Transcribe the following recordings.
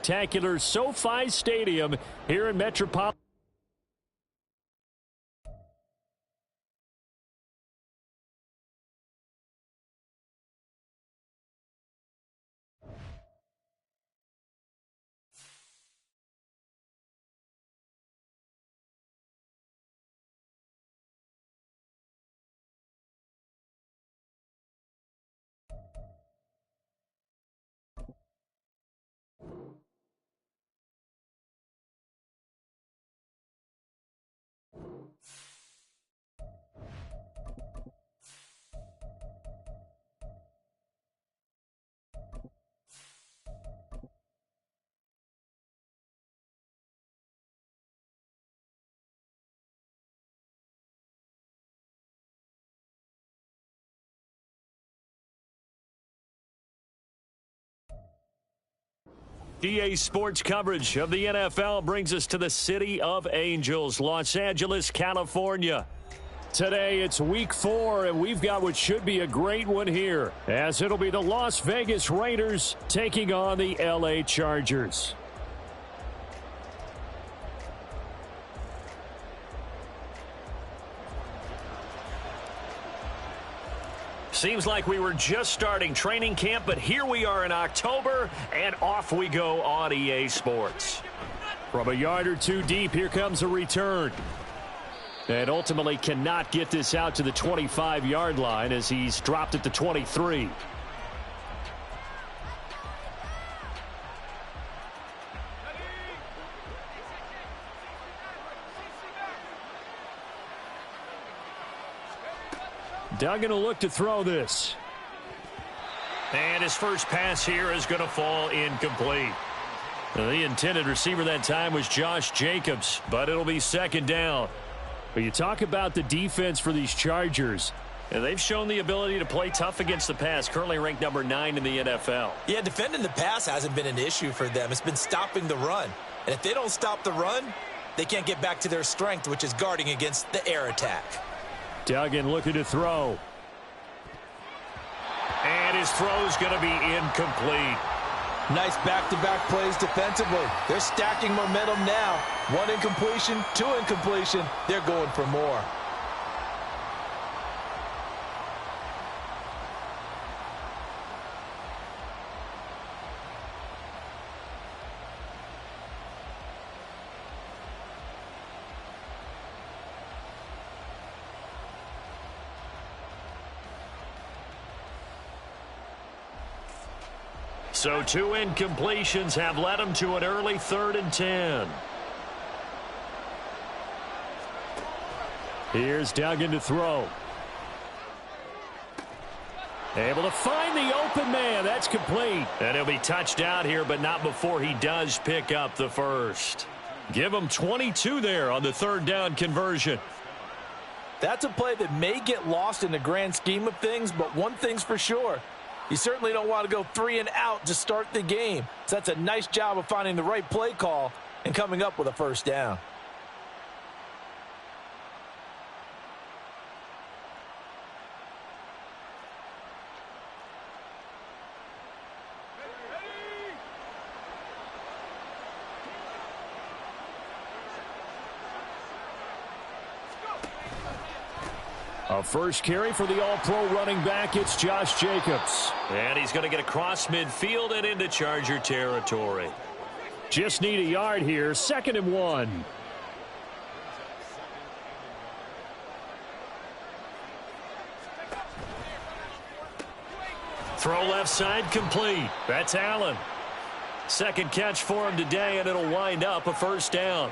spectacular SoFi Stadium here in Metropolitan. EA Sports coverage of the NFL brings us to the City of Angels, Los Angeles, California. Today, it's Week 4, and we've got what should be a great one here, as it'll be the Las Vegas Raiders taking on the LA Chargers. Seems like we were just starting training camp, but here we are in October, and off we go on EA Sports. From a yard or two deep, here comes a return. And ultimately cannot get this out to the 25-yard line as he's dropped at the 23. Duggan will look to throw this. And his first pass here is going to fall incomplete. The intended receiver that time was Josh Jacobs, but it'll be second down. But you talk about the defense for these Chargers, and they've shown the ability to play tough against the pass, currently ranked number 9 in the NFL. Yeah, defending the pass hasn't been an issue for them. It's been stopping the run. And if they don't stop the run, they can't get back to their strength, which is guarding against the air attack. Duggan looking to throw. And his throw's going to be incomplete. Nice back-to-back plays defensively. They're stacking momentum now. 1 incompletion, 2 incompletion. They're going for more. So 2 incompletions have led him to an early 3rd and 10. Here's Duggan to throw. Able to find the open man. That's complete. And he'll be touched out here, but not before he does pick up the first. Give him 22 there on the 3rd down conversion. That's a play that may get lost in the grand scheme of things, but one thing's for sure. You certainly don't want to go 3 and out to start the game. So that's a nice job of finding the right play call and coming up with a first down. A first carry for the all-pro running back. It's Josh Jacobs. And he's going to get across midfield and into Charger territory. Just need a yard here. 2nd and 1. Throw left side complete. That's Allen. Second catch for him today, and it'll wind up a first down.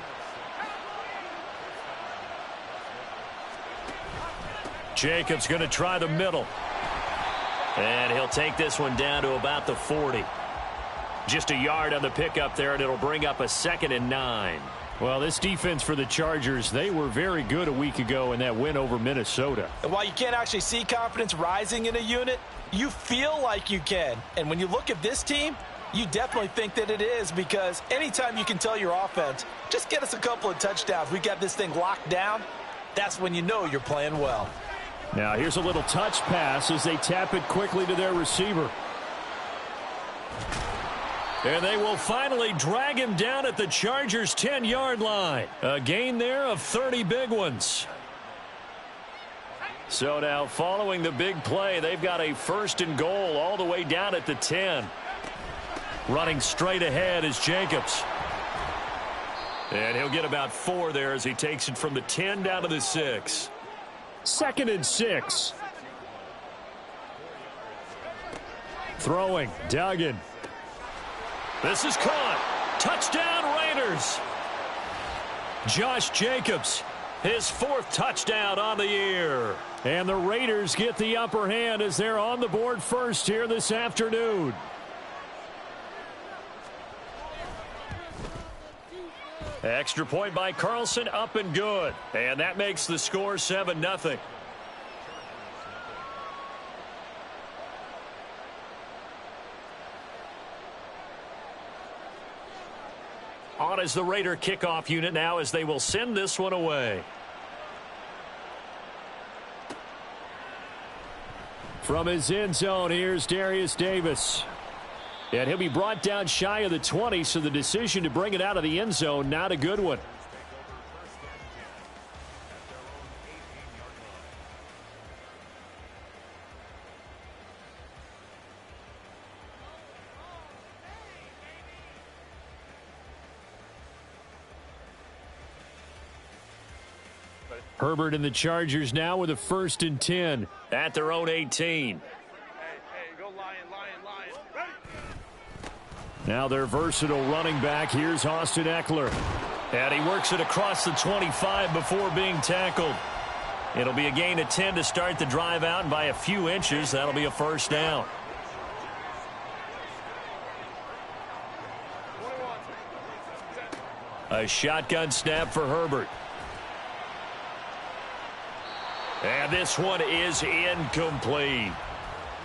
Jacobs going to try the middle. And he'll take this one down to about the 40. Just a yard on the pickup there, and it'll bring up a 2nd and 9. Well, this defense for the Chargers, they were very good a week ago in that win over Minnesota. And while you can't actually see confidence rising in a unit, you feel like you can. And when you look at this team, you definitely think that it is, because anytime you can tell your offense, just get us a couple of touchdowns, we got this thing locked down, that's when you know you're playing well. Now here's a little touch pass as they tap it quickly to their receiver. And they will finally drag him down at the Chargers' 10-yard line. A gain there of 30 big ones. So now following the big play, they've got a 1st and goal all the way down at the 10. Running straight ahead is Jacobs. And he'll get about 4 there as he takes it from the 10 down to the 6. 2nd and 6. Throwing, Duggan. This is caught. Touchdown, Raiders. Josh Jacobs, his 4th touchdown on the year. And the Raiders get the upper hand as they're on the board first here this afternoon. Extra point by Carlson, up and good. And that makes the score 7-0. On is the Raider kickoff unit now as they will send this one away. From his end zone, here's Darius Davis. And he'll be brought down shy of the 20, so the decision to bring it out of the end zone, not a good one. Herbert and the Chargers now with a 1st and 10 at their own 18. Go Lion. Now their versatile running back. Here's Austin Eckler. And he works it across the 25 before being tackled. It'll be a gain of 10 to start the drive out, and by a few inches, that'll be a 1st down. A shotgun snap for Herbert. And this one is incomplete.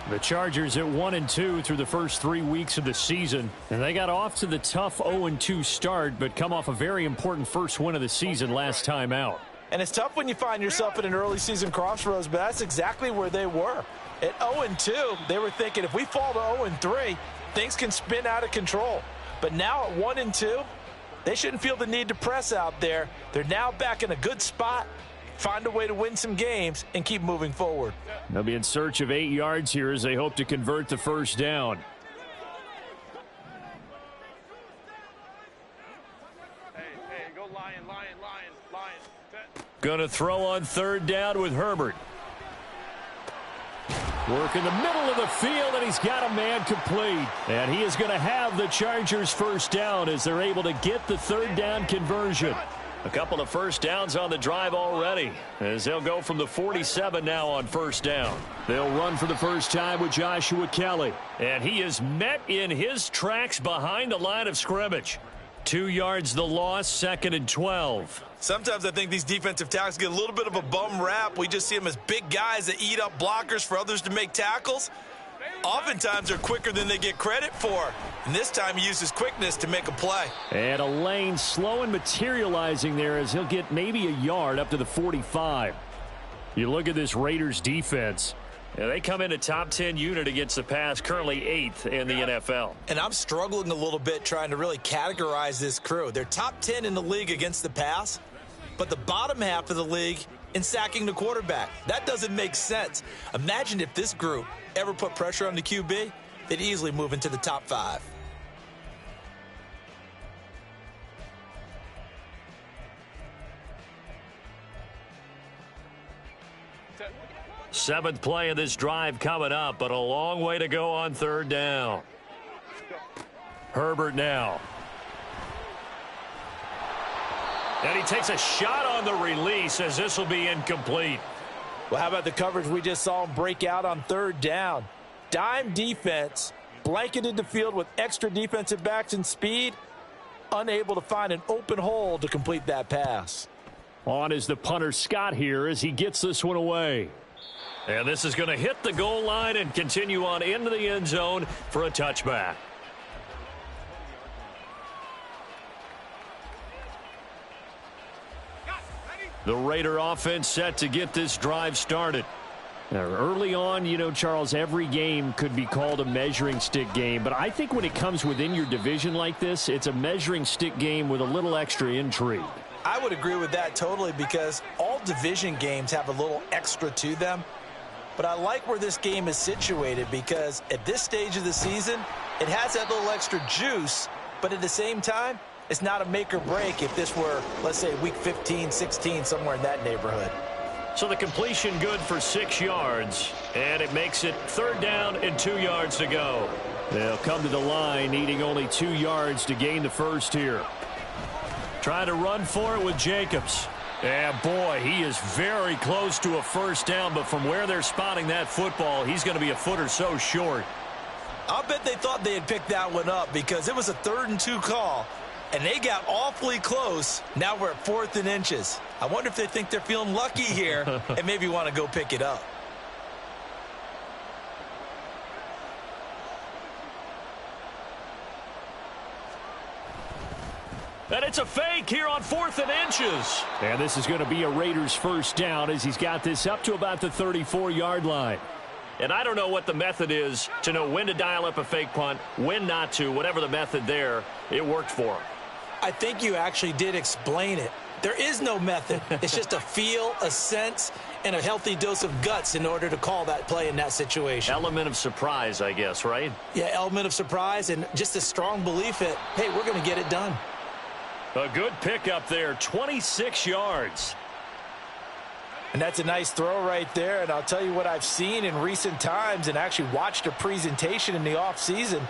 The Chargers at 1-2 through the first 3 weeks of the season. And they got off to the tough 0-2 start, but come off a very important first win of the season last time out. And it's tough when you find yourself at an early season crossroads, but that's exactly where they were. At 0-2, they were thinking if we fall to 0-3, things can spin out of control. But now at 1-2, they shouldn't feel the need to press out there. They're now back in a good spot. Find a way to win some games and keep moving forward. They'll be in search of 8 yards here as they hope to convert the 1st down. Hey, go Lion. Gonna throw on 3rd down with Herbert. Work in the middle of the field, and he's got a man complete. And he is going to have the Chargers' 1st down as they're able to get the 3rd down conversion. A couple of 1st downs on the drive already as they'll go from the 47 now on 1st down. They'll run for the first time with Joshua Kelly. And he is met in his tracks behind the line of scrimmage. 2 yards the loss, 2nd and 12. Sometimes I think these defensive tackles get a little bit of a bum rap. We just see them as big guys that eat up blockers for others to make tackles. Oftentimes they're quicker than they get credit for. And this time he uses quickness to make a play. And a lane slow and materializing there as he'll get maybe a yard up to the 45. You look at this Raiders defense. Yeah, they come in a top 10 unit against the pass, currently 8th in the NFL. And I'm struggling a little bit trying to really categorize this crew. They're top 10 in the league against the pass, but the bottom half of the league in sacking the quarterback. That doesn't make sense. Imagine if this group ever put pressure on the QB, they'd easily move into the top 5. Seventh play of this drive coming up, but a long way to go on 3rd down. Herbert now. And he takes a shot on the release as this will be incomplete. Well, how about the coverage we just saw him break out on 3rd down? Dime defense, blanketed the field with extra defensive backs and speed, unable to find an open hole to complete that pass. On is the punter Scott here as he gets this one away. And this is going to hit the goal line and continue on into the end zone for a touchback. The Raider offense set to get this drive started. Early on, Charles, every game could be called a measuring stick game. But I think when it comes within your division like this, it's a measuring stick game with a little extra intrigue. I would agree with that totally because all division games have a little extra to them. But I like where this game is situated because at this stage of the season, it has that little extra juice. But at the same time, it's not a make or break if this were, let's say, week 15, 16, somewhere in that neighborhood. So the completion good for 6 yards, and it makes it 3rd down and 2 yards to go. They'll come to the line needing only 2 yards to gain the first here. Trying to run for it with Jacobs. Yeah, boy, he is very close to a first down, but from where they're spotting that football, he's going to be a foot or so short. I'll bet they thought they had picked that one up because it was a 3rd and 2 call. And they got awfully close. Now we're at 4th and inches. I wonder if they think they're feeling lucky here and maybe want to go pick it up. And it's a fake here on 4th and inches. And this is going to be a Raiders first down as he's got this up to about the 34-yard line. And I don't know what the method is to know when to dial up a fake punt, when not to. Whatever the method there, it worked for him. I think you actually did explain it. There is no method. It's just a feel, a sense, and a healthy dose of guts in order to call that play in that situation. Element of surprise, I guess, right? Yeah, element of surprise and just a strong belief that, hey, we're going to get it done. A good pickup there, 26 yards. And that's a nice throw right there. And I'll tell you what I've seen in recent times and actually watched a presentation in the offseason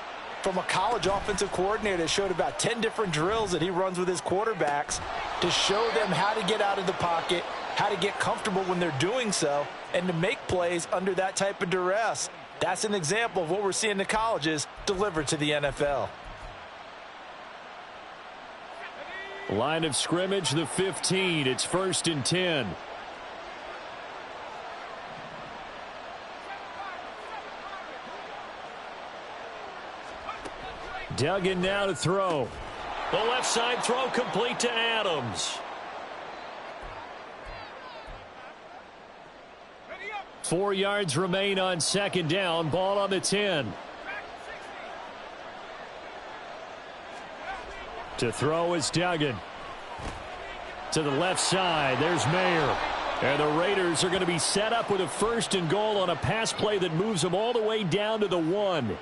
from a college offensive coordinator that showed about 10 different drills that he runs with his quarterbacks to show them how to get out of the pocket, how to get comfortable when they're doing so, and to make plays under that type of duress. That's an example of what we're seeing the colleges deliver to the NFL. Line of scrimmage, the 15. It's 1st and 10. Duggan now to throw. The left side throw complete to Adams. 4 yards remain on 2nd down. Ball on the 10. To throw is Duggan. To the left side, there's Mayer. And the Raiders are going to be set up with a 1st and goal on a pass play that moves them all the way down to the 1.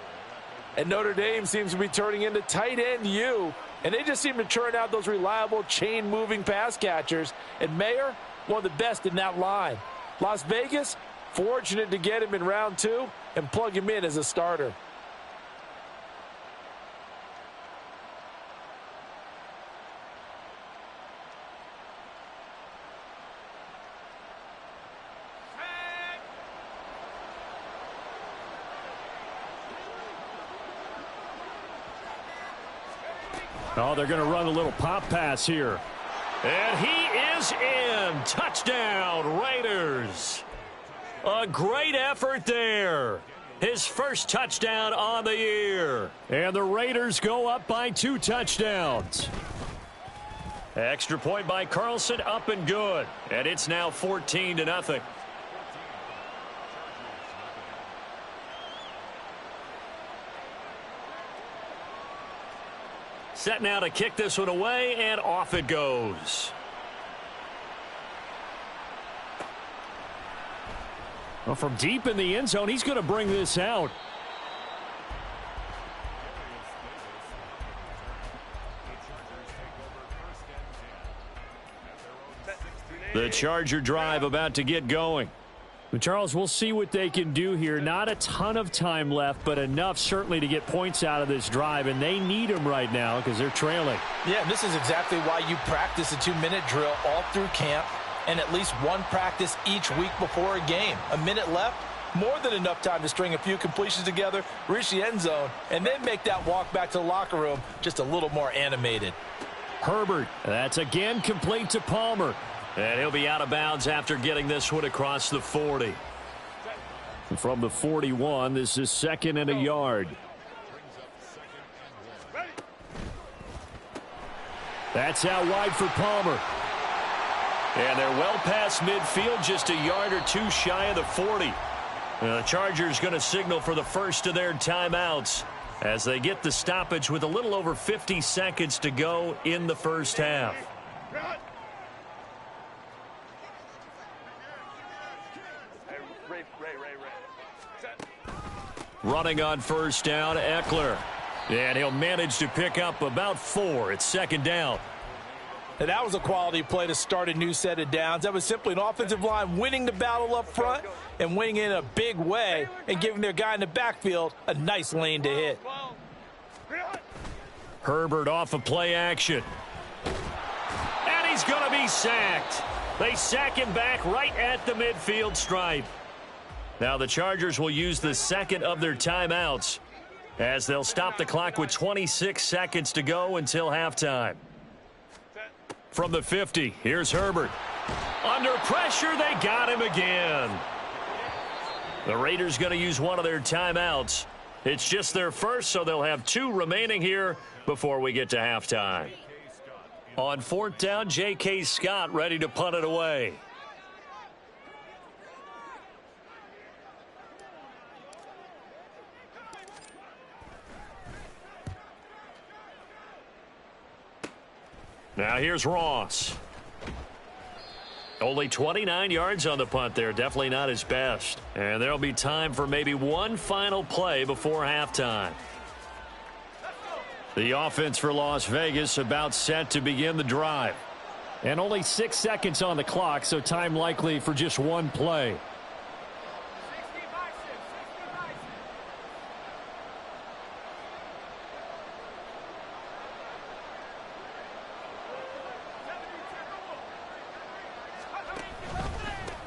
And Notre Dame seems to be turning into tight end U. And they just seem to churn out those reliable chain-moving pass catchers. And Mayer, one of the best in that line. Las Vegas, fortunate to get him in round 2 and plug him in as a starter. Oh, they're going to run a little pop pass here. And he is in. Touchdown, Raiders. A great effort there. His first touchdown on the year. And the Raiders go up by 2 touchdowns. Extra point by Carlson, up and good. And it's now 14-0. Set now to kick this one away, and off it goes. Well, from deep in the end zone, he's going to bring this out. The Charger drive about to get going. But Charles, we'll see what they can do here. Not a ton of time left, but enough certainly to get points out of this drive, and they need them right now because they're trailing. Yeah, this is exactly why you practice a 2-minute drill all through camp and at least one practice each week before a game. A minute left, more than enough time to string a few completions together, reach the end zone, and then make that walk back to the locker room just a little more animated. Herbert, that's again complete to Palmer. And he'll be out of bounds after getting this one across the 40. From the 41, this is 2nd and a yard. That's out wide for Palmer. And they're well past midfield, just a yard or 2 shy of the 40. The Chargers going to signal for the first of their timeouts as they get the stoppage with a little over 50 seconds to go in the first half. Running on first down, Eckler. And he'll manage to pick up about 4. It's second down. And that was a quality play to start a new set of downs. That was simply an offensive line winning the battle up front and winning in a big way and giving their guy in the backfield a nice lane to hit. Herbert off of play action. And he's going to be sacked. They sack him back right at the midfield stripe. Now the Chargers will use the second of their timeouts as they'll stop the clock with 26 seconds to go until halftime. From the 50, here's Herbert. Under pressure, they got him again. The Raiders going to use one of their timeouts. It's just their first, so they'll have 2 remaining here before we get to halftime. On 4th down, J.K. Scott ready to punt it away. Now here's Ross. Only 29 yards on the punt there. Definitely not his best. And there'll be time for maybe one final play before halftime. The offense for Las Vegas about set to begin the drive. And only 6 seconds on the clock, so time likely for just one play.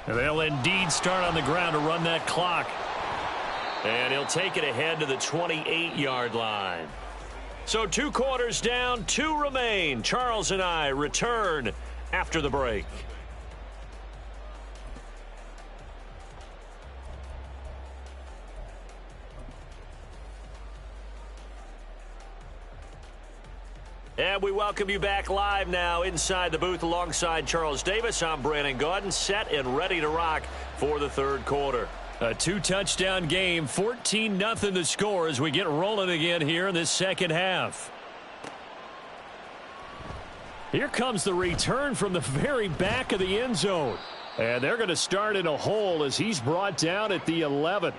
They'll indeed start on the ground to run that clock. And he'll take it ahead to the 28-yard line. So 2 quarters down, 2 remain. Charles and I return after the break. And we welcome you back live now inside the booth alongside Charles Davis. I'm Brandon Gaudin, set and ready to rock for the third quarter. A 2-touchdown game, 14-0 the score as we get rolling again here in this second half. Here comes the return from the very back of the end zone. And they're going to start in a hole as he's brought down at the 11.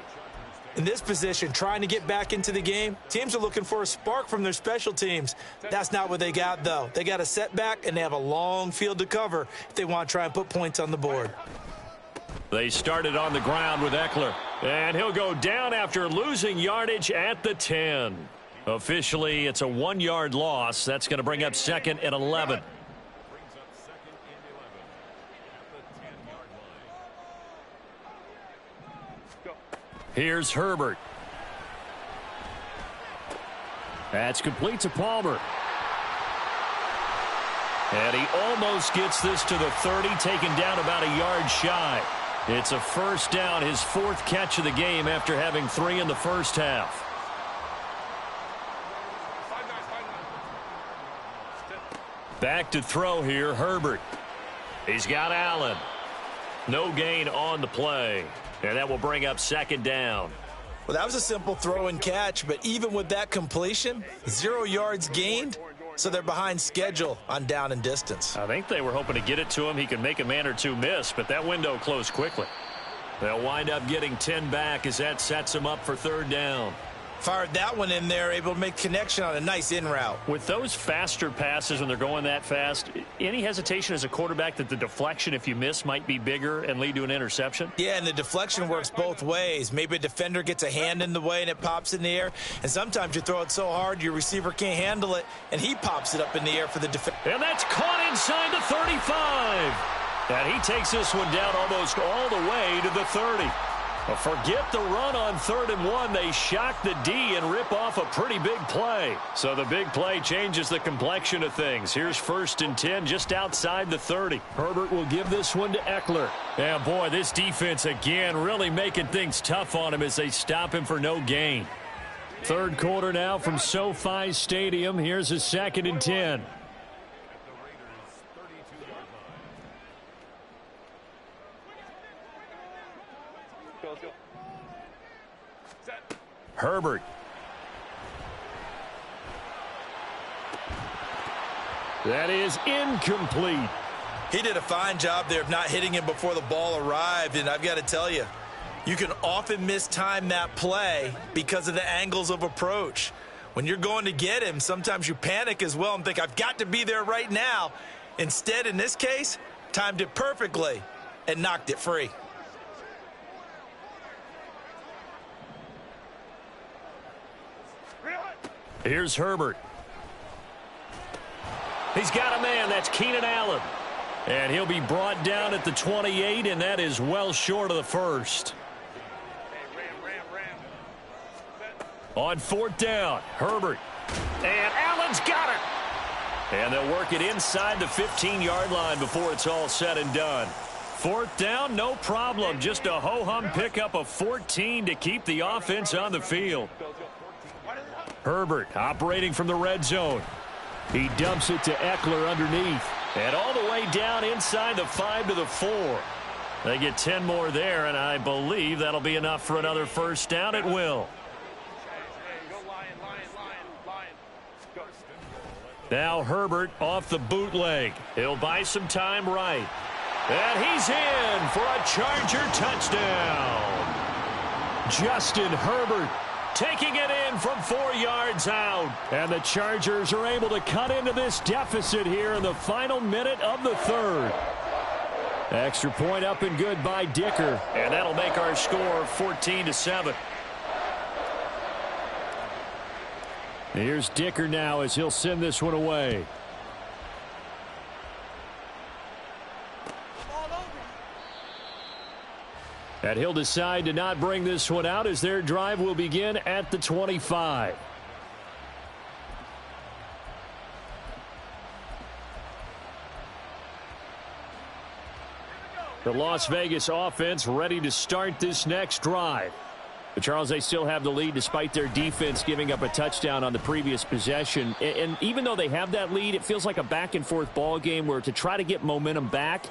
In this position, trying to get back into the game, teams are looking for a spark from their special teams. That's not what they got, though. They got a setback, and they have a long field to cover if they want to try and put points on the board. They started on the ground with Eckler. And he'll go down after losing yardage at the 10. Officially, it's a 1-yard loss. That's going to bring up 2nd and 11. Here's Herbert. That's complete to Palmer. And he almost gets this to the 30, taken down about a yard shy. It's a first down, his 4th catch of the game after having 3 in the first half. Back to throw here, Herbert. He's got Allen. No gain on the play. And that will bring up 2nd down. Well, that was a simple throw and catch, but even with that completion, 0 yards gained, so they're behind schedule on down and distance. I think they were hoping to get it to him. He could make a man or 2 miss, but that window closed quickly. They'll wind up getting 10 back as that sets them up for 3rd down. Fired that one in there, able to make connection on a nice in route. With those faster passes when they're going that fast, any hesitation as a quarterback that the deflection, if you miss, might be bigger and lead to an interception? Yeah, and the deflection works both ways. Maybe a defender gets a hand in the way and it pops in the air. And sometimes you throw it so hard your receiver can't handle it, and he pops it up in the air for the defender. And that's caught inside the 35. And he takes this one down almost all the way to the 30. Well, forget the run on 3rd and 1. They shock the D and rip off a pretty big play. So the big play changes the complexion of things. Here's 1st and 10 just outside the 30. Herbert will give this one to Eckler. Yeah, boy, this defense again really making things tough on him as they stop him for no gain. Third quarter now from SoFi Stadium. Here's a 2nd and 10. Herbert. That is incomplete. He did a fine job there of not hitting him before the ball arrived, and I've got to tell you, you can often mistime that play because of the angles of approach. When you're going to get him, sometimes you panic as well and think, I've got to be there right now. Instead, in this case, timed it perfectly and knocked it free. Here's Herbert. He's got a man. That's Keenan Allen. And he'll be brought down at the 28, and that is well short of the first. On fourth down, Herbert. And Allen's got it. And they'll work it inside the 15-yard line before it's all said and done. Fourth down, no problem. Just a ho-hum pickup of 14 to keep the offense on the field. Herbert operating from the red zone. He dumps it to Eckler underneath. And all the way down inside the 5 to the 4. They get 10 more there, and I believe that'll be enough for another first down. It will. Now Herbert off the bootleg. He'll buy some time right. And he's in for a Charger touchdown. Justin Herbert taking it in from 4 yards out. And the Chargers are able to cut into this deficit here in the final minute of the third. Extra point up and good by Dicker. And that'll make our score 14-7. Here's Dicker now as he'll send this one away. And he'll decide to not bring this one out as their drive will begin at the 25. The Las Vegas offense ready to start this next drive. But Charles, they still have the lead despite their defense giving up a touchdown on the previous possession. And even though they have that lead, it feels like a back-and-forth ball game where to try to get momentum back,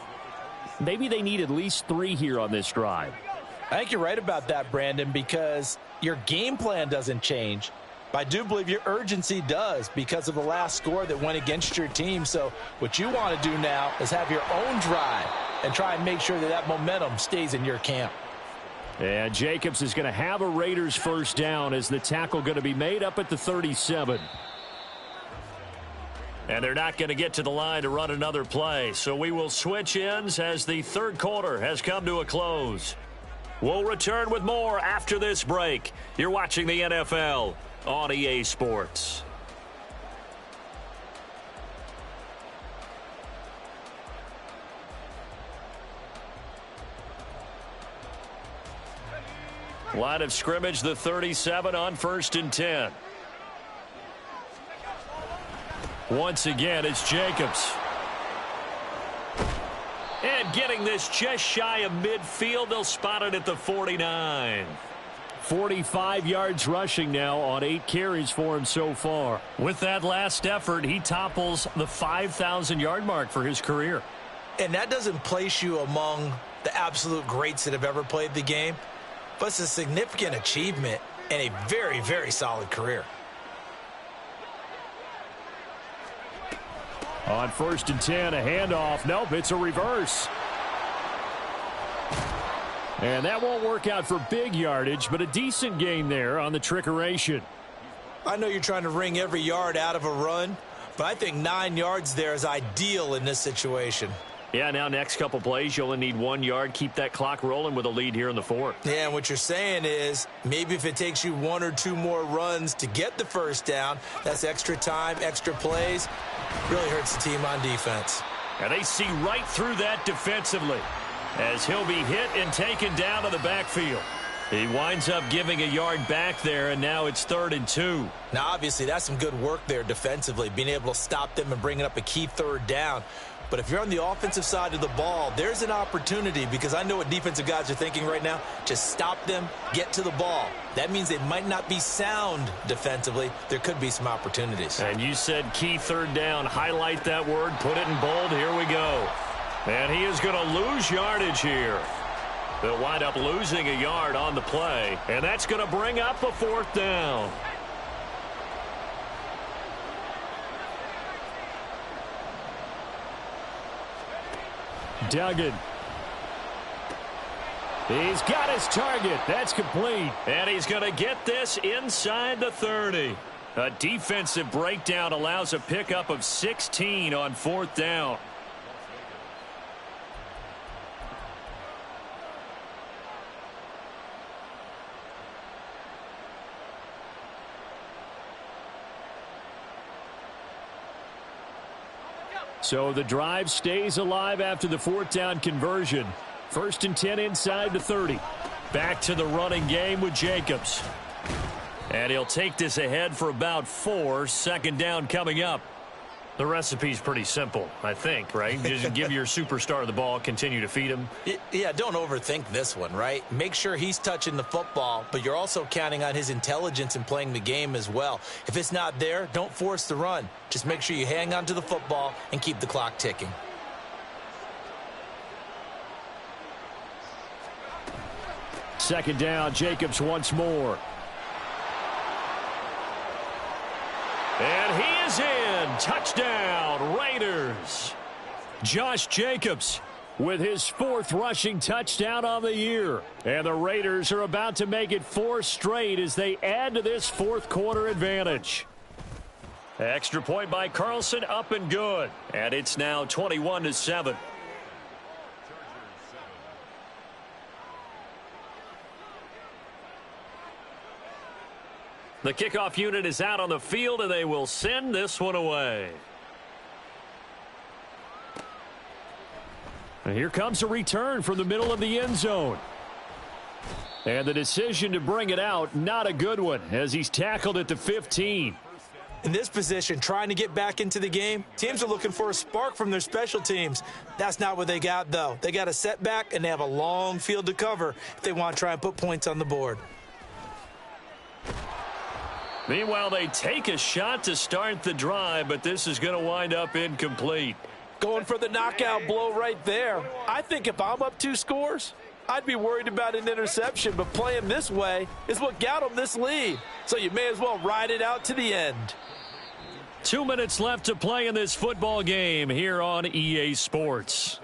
maybe they need at least 3 here on this drive. I think you're right about that, Brandon, because your game plan doesn't change. But I do believe your urgency does because of the last score that went against your team. So what you want to do now is have your own drive and try and make sure that that momentum stays in your camp. And Jacobs is going to have a Raiders first down as the tackle going to be made up at the 37. And they're not going to get to the line to run another play. So we will switch ends as the third quarter has come to a close. We'll return with more after this break. You're watching the NFL on EA Sports. Line of scrimmage, the 37 on 1st and 10. Once again, it's Jacobs. And getting this just shy of midfield, they'll spot it at the 49. 45 yards rushing now on 8 carries for him so far. With that last effort, he topples the 5,000-yard mark for his career. And that doesn't place you among the absolute greats that have ever played the game. But it's a significant achievement and a very, very solid career. On 1st and 10, a handoff. Nope, it's a reverse. And that won't work out for big yardage, but a decent gain there on the trickeration. I know you're trying to wring every yard out of a run, but I think 9 yards there is ideal in this situation. Yeah, now next couple plays, you only need 1 yard. Keep that clock rolling with a lead here in the 4th. Yeah, and what you're saying is maybe if it takes you 1 or 2 more runs to get the first down, that's extra time, extra plays. Really hurts the team on defense. And they see right through that defensively as he'll be hit and taken down to the backfield. He winds up giving a yard back there, and now it's 3rd and 2. Now, obviously, that's some good work there defensively, being able to stop them and bringing up a key 3rd down. But if you're on the offensive side of the ball, there's an opportunity because I know what defensive guys are thinking right now. Just stop them, get to the ball. That means they might not be sound defensively. There could be some opportunities. And you said key 3rd down. Highlight that word. Put it in bold. Here we go. And he is going to lose yardage here. They'll wind up losing a yard on the play, and that's going to bring up a fourth down. Duggan. He's got his target. That's complete. And he's going to get this inside the 30. A defensive breakdown allows a pickup of 16 on fourth down. So the drive stays alive after the fourth down conversion. 1st and 10 inside the 30. Back to the running game with Jacobs. And he'll take this ahead for about 4. 2nd down coming up. The recipe's pretty simple, I think, right? Just give your superstar the ball, continue to feed him. Yeah, don't overthink this one, right? Make sure he's touching the football, but you're also counting on his intelligence in playing the game as well. If it's not there, don't force the run. Just make sure you hang on to the football and keep the clock ticking. Second down, Jacobs once more. And he is in. Touchdown, Raiders. Josh Jacobs with his 4th rushing touchdown on the year. And the Raiders are about to make it 4 straight as they add to this 4th quarter advantage. Extra point by Carlson, up and good. And it's now 21-7. The kickoff unit is out on the field, and they will send this one away. And here comes a return from the middle of the end zone. And the decision to bring it out, not a good one, as he's tackled at the 15. In this position, trying to get back into the game, teams are looking for a spark from their special teams. That's not what they got, though. They got a setback, and they have a long field to cover if they want to try and put points on the board. Meanwhile, they take a shot to start the drive, but this is going to wind up incomplete. Going for the knockout blow right there. I think if I'm up 2 scores, I'd be worried about an interception, but playing this way is what got them this lead. So you may as well ride it out to the end. 2 minutes left to play in this football game here on EA Sports.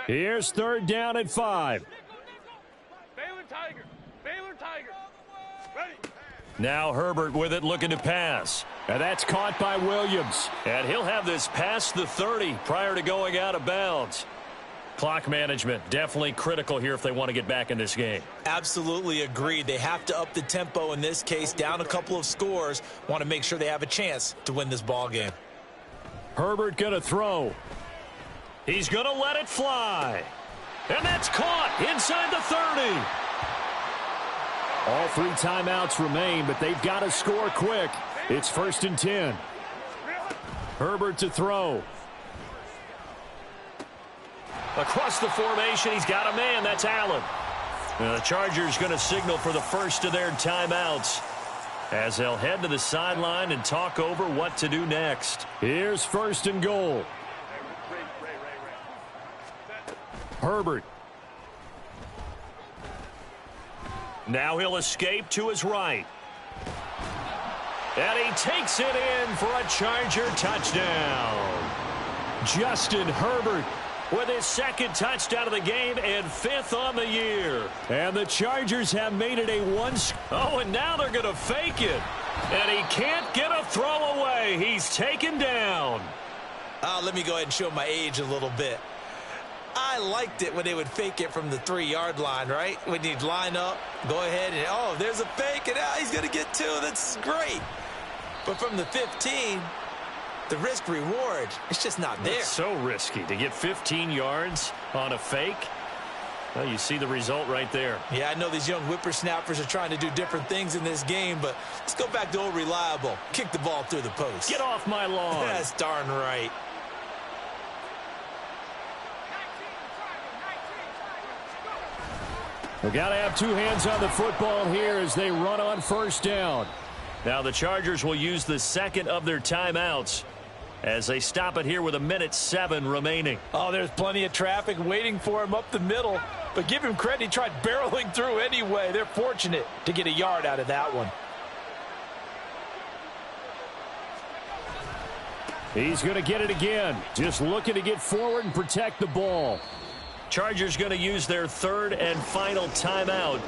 Here's 3rd down and 5. Baylor Tiger. Baylor Tiger. Ready. Now Herbert with it, looking to pass. And that's caught by Williams. And he'll have this past the 30 prior to going out of bounds. Clock management, definitely critical here if they want to get back in this game. Absolutely agreed. They have to up the tempo in this case, down a couple of scores. Want to make sure they have a chance to win this ball game. Herbert going to throw. He's going to let it fly. And that's caught inside the 30. All 3 timeouts remain, but they've got to score quick. It's 1st and 10. Herbert to throw. Across the formation, he's got a man. That's Allen. And the Chargers going to signal for the first of their timeouts as they'll head to the sideline and talk over what to do next. Here's 1st and goal. Herbert. Now he'll escape to his right. And he takes it in for a Charger touchdown. Justin Herbert with his 2nd touchdown of the game and 5th on the year. And the Chargers have made it a 1. Oh, and now they're going to fake it. And he can't get a throw away. He's taken down. Let me go ahead and show my age a little bit. I liked it when they would fake it from the 3-yard line, right? When you'd line up, go ahead and, oh, there's a fake, and he's going to get 2. That's great. But from the 15, the risk-reward, it's just not there. It's so risky to get 15 yards on a fake. Well, you see the result right there. Yeah, I know these young whippersnappers are trying to do different things in this game, but let's go back to old reliable. Kick the ball through the post. Get off my lawn. That's darn right. We've got to have 2 hands on the football here as they run on 1st down. Now the Chargers will use the 2nd of their timeouts. as they stop it here with 1:07 remaining. Oh, there's plenty of traffic waiting for him up the middle. But give him credit, he tried barreling through anyway. They're fortunate to get a yard out of that one. He's going to get it again. Just looking to get forward and protect the ball. Chargers going to use their third and final timeout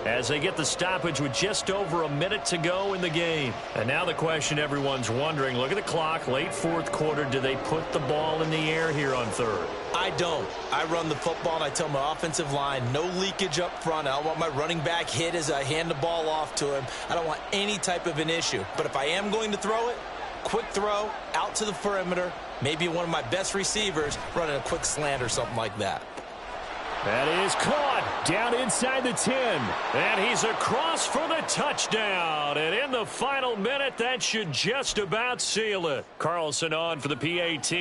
as they get the stoppage with just over a minute to go in the game. And now the question everyone's wondering, look at the clock, late fourth quarter, do they put the ball in the air here on third? I don't. I run the football and I tell my offensive line, no leakage up front. I don't want my running back hit as I hand the ball off to him. I don't want any type of an issue. But if I am going to throw it, quick throw, out to the perimeter, maybe one of my best receivers running a quick slant or something like that. That is caught down inside the 10. And he's across for the touchdown. And in the final minute, that should just about seal it. Carlson on for the PAT.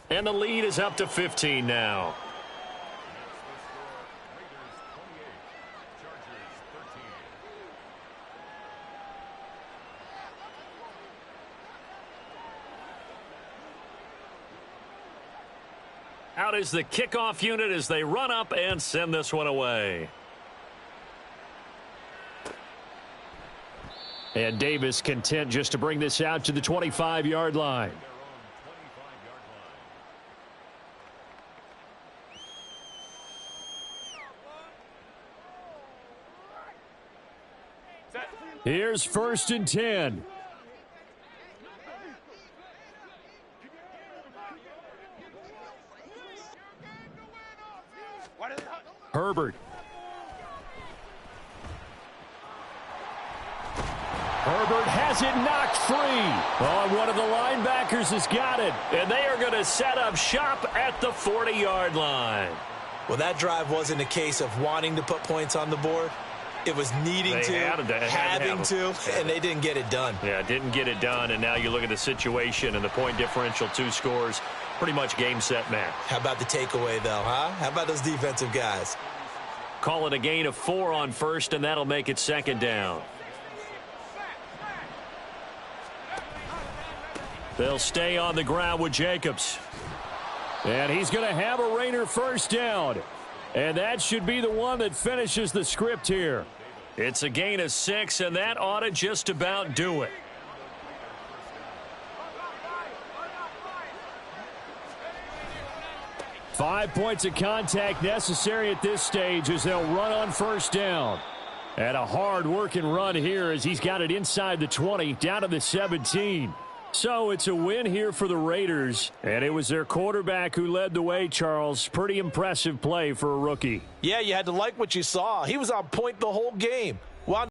And the lead is up to 15 now. Out is the kickoff unit as they run up and send this one away. And Davis content just to bring this out to the 25-yard line. Here's 1st and 10. Herbert. Herbert has it knocked free. Oh, one of the linebackers has got it. And they are going to set up shop at the 40-yard line. Well, that drive wasn't a case of wanting to put points on the board. It was needing to, having to, and they didn't get it done. Yeah, didn't get it done, and now you look at the situation and the point differential, 2 scores, pretty much game, set, match. How about the takeaway, though, huh? How about those defensive guys? Call it a gain of 4 on first, and that'll make it 2nd down. They'll stay on the ground with Jacobs. And he's going to have a Raider 1st down. And that should be the one that finishes the script here. It's a gain of 6, and that ought to just about do it. Five points of contact necessary at this stage as they'll run on 1st down. And a hard-working run here as he's got it inside the 20, down to the 17. So it's a win here for the Raiders, and it was their quarterback who led the way, Charles. Pretty impressive play for a rookie. Yeah, you had to like what you saw. He was on point the whole game.